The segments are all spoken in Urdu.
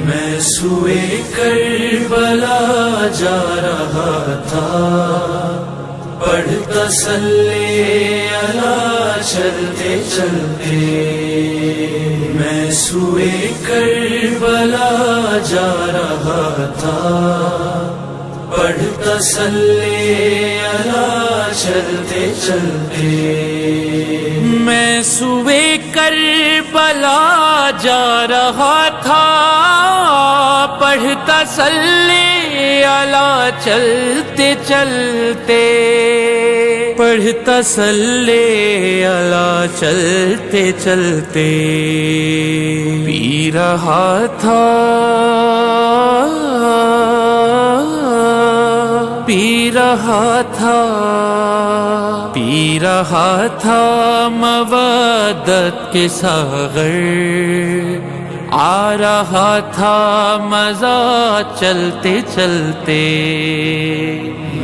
میں سوئے کربلا جا رہا تھا، پڑھتا صلی علی چلتے چلتے۔ میں سوئے کربلا جا رہا تھا، پڑھتا صلی علی چلتے چلتے۔ میں سوئے کربلا جا رہا تھا، پڑھتا صلی علی چلتے چلتے، پڑھتا صلی علی چلتے چلتے۔ پی رہا تھا پی رہا تھا مودت کے ساغر، آ رہا تھا مزہ چلتے چلتے۔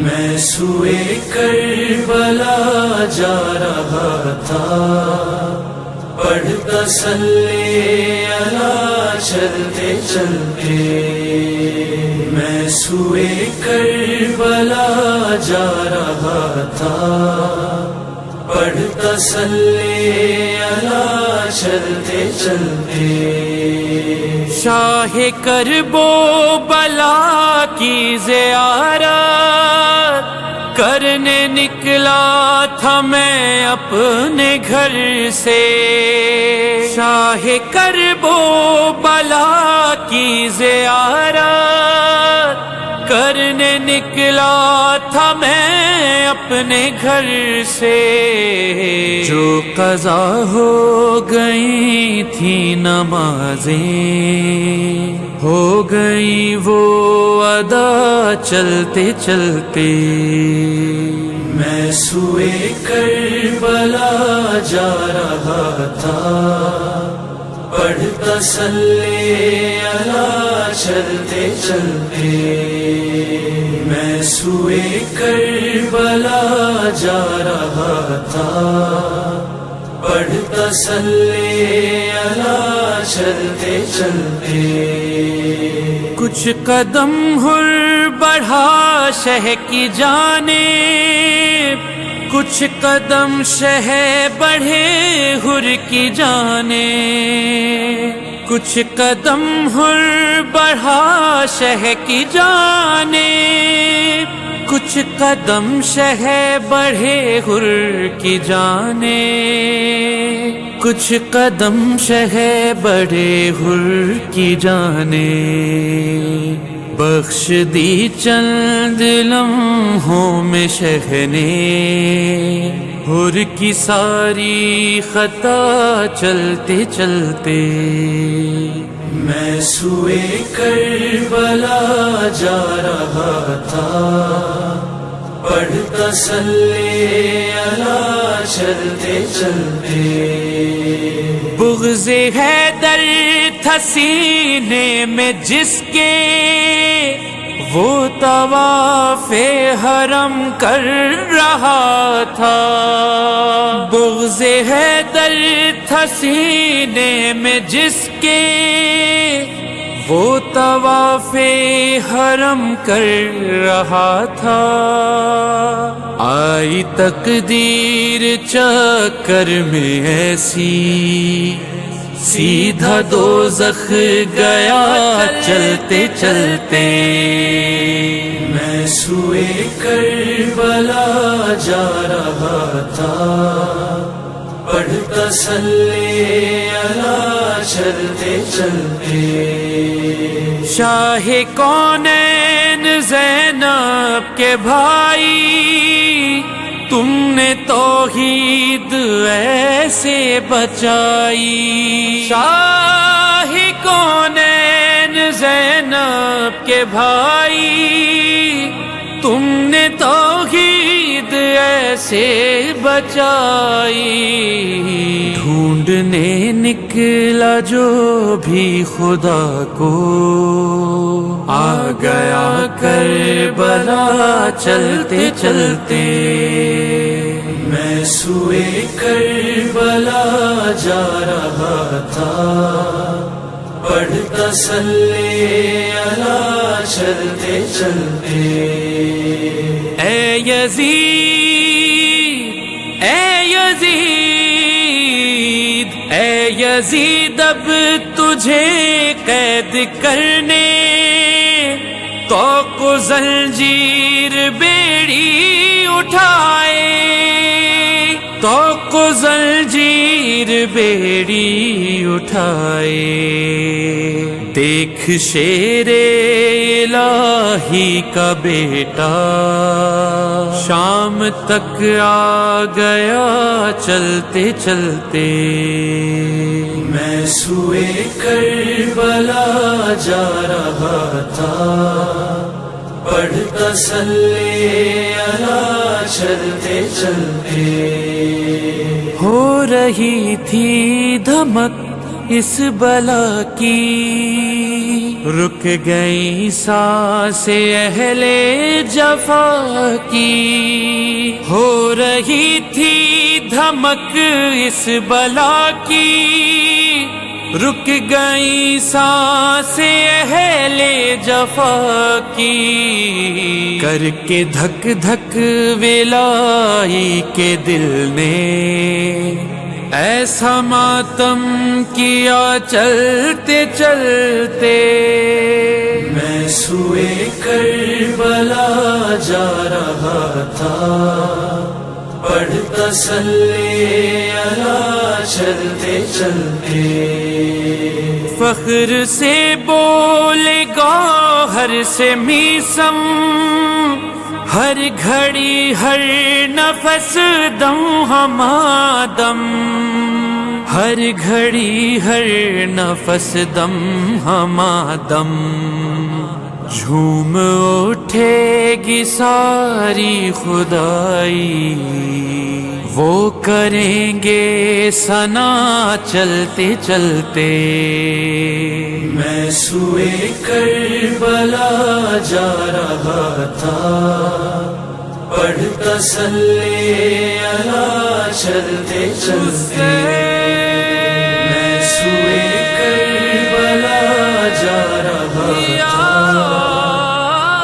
میں سوئے کربلا جا رہا تھا، پڑھتا صلی علی چلتے چلتے۔ میں سوئے کربلا جا رہا تھا، پڑھتا صلی علی چلتے چلتے۔ شاہ کرب و بلا کی زیارت کرنے نکلا تھا میں اپنے گھر سے۔ شاہ کرب و بلا کی زیارت کرنے نکلا تھا میں اپنے گھر سے۔ جو قضا ہو گئی تھی نمازیں، ہو گئی وہ ادا چلتے چلتے۔ میں سوئے کربلا جا رہا تھا، پڑھتا صلی علی چلتے چلتے۔ میں سوئے کربلا جا رہا تھا، پڑھتا صلی علی چلتے چلتے۔ کچھ قدم ہر بڑھا شہ کی جانب، کچھ قدم شہ بڑھے ہر کی جانب، کچھ قدم ہر بڑھا شہ کی جانب، کچھ قدم شہ بڑھے ہر کی جانب، کچھ قدم شہ بڑھے ہر کی جانب۔ بخش دی چند لمحوں میں شہ نے ہر کی ساری خطا چلتے چلتے۔ میں سوئے کربلا جا رہا تھا، پڑھتا صلی علی چلتے چلتے۔ بغض حیدر تھا سینے میں جس کے، وہ طواف حرم کر رہا تھا۔ بغض حیدر تھا سینے میں جس کے، وہ طواف حرم کر رہا تھا۔ آئی تقدیر چکر میں ایسی، سیدھا دوزخ گیا چلتے چلتے۔ میں سوئے کربلا جا رہا تھا، پڑھ تسلی علی چلتے چلتے، شاہ کونین زینب کے بھائی، تم نے توحید ایسے بچائی، شاہ کونین زینب کے بھائی، تم نے توحید ایسے بچائی، ڈھونڈنے نکلا جو بھی خدا کو، آ گیا کربلا چلتے چلتے، میں سوئے کربلا جا رہا تھا، پڑھ تسلی علی چلتے چلتے، اے یزید اے یزید اے یزید، اب تجھے قید کرنے تو زنجیر بیڑی اٹھائے، تو زنجیر بیڑی اٹھائے، دیکھ شیر الہی کا بیٹا شام تک آ گیا چلتے چلتے، میں سوئے کربلا جا رہا تھا، پڑھ تسلی علی چلتے چلتے، ہو رہی تھی دھمک اس بلا کی، رک گئی سانسیں اہل جفا کی، ہو رہی تھی دھمک اس بلا کی، رک گئی سانسیں اہل جفا کی، کر کے دھک دھک ولائی کے دل نے ایسا ماتم کیا چلتے چلتے، میں سوئے کربلا جا رہا تھا، پڑھ تسلی علی چلتے چلتے، فخر سے بولے گوہر سے میسم، ہر گھڑی ہر نفس دم ہمادم، ہر گھڑی ہر نفس دم ہمادم، جھوم اٹھے گی ساری خدائی، وہ کریں گے ثنا چلتے چلتے، میں سوئے کربلا جا رہا تھا، پڑھ تسلی علی چلتے چلتے، میں سوئے کربلا جا رہا تھا،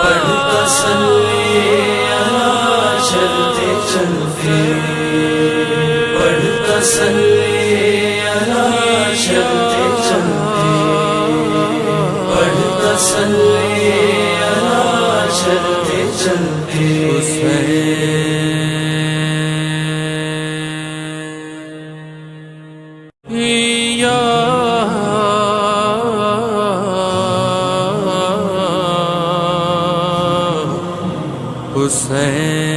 پڑھ تسلی علی چلتے چلتے، پڑھ تسلی علی چلتے چلتے، پڑھ تسلی علی چلتے چلتے، حسین